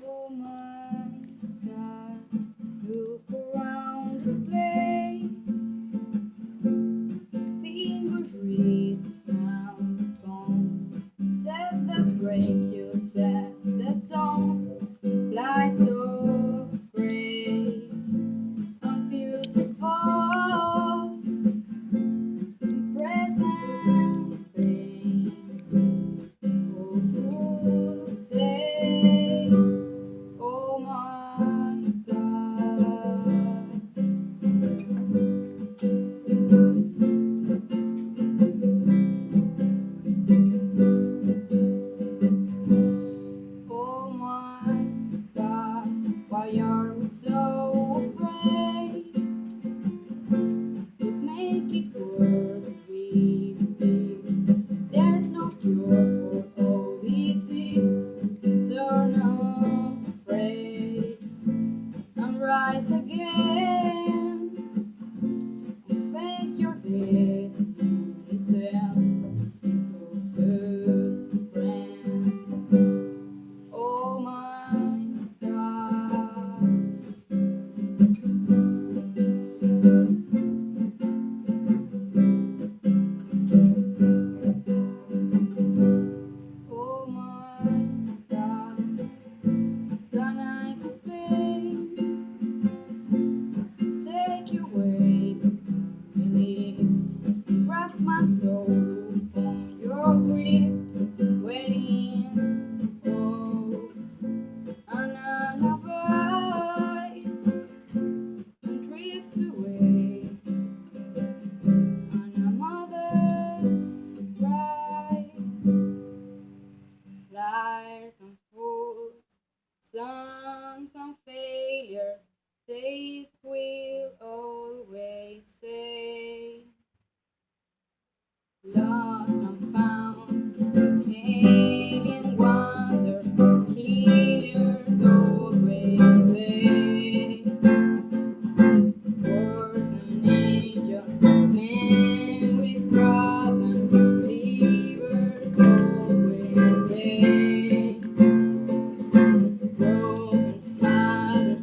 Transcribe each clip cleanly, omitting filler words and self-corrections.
Oh my God, look around this place. Fingers reads from bone. Set the break, you set the tone. Flight of grace, a beautiful present thing. Oh, who say, oh my God. Oh my God, why are we so afraid? Would make it worse if we believe there's no cure for all disease. Turn a phrase and rise again. Fake your death and tell closest friend. Oh my God. Oh my God. Can I complain? Take you away, believe. Wrap my soul upon your grief. Waiting spots and lullabies and drift away. And a mother cries, liars and fools, sons and failures, days will always say. Lost and found, alien wonders, healers always say. Wars and angels, men with problems, believers always say. Broken hearted,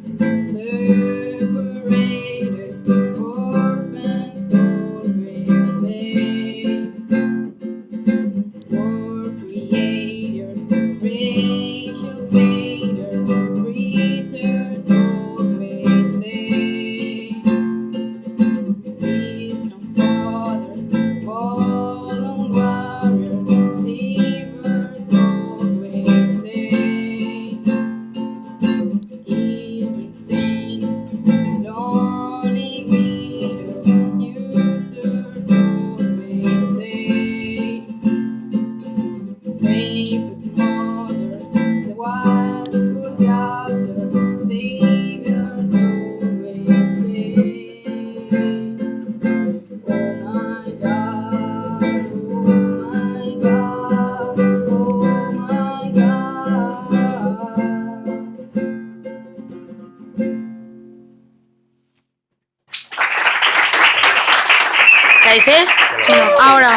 separated, orphans always say. War creators, racial haters, preachers always say. Wisdom fathers, fallen warriors, divers always say. Even saints, lonely widows, users always say. Favorite mothers, the wise good doctors, saviors always say. Oh my God, oh my God, oh my God. ¿La dices? No, ahora.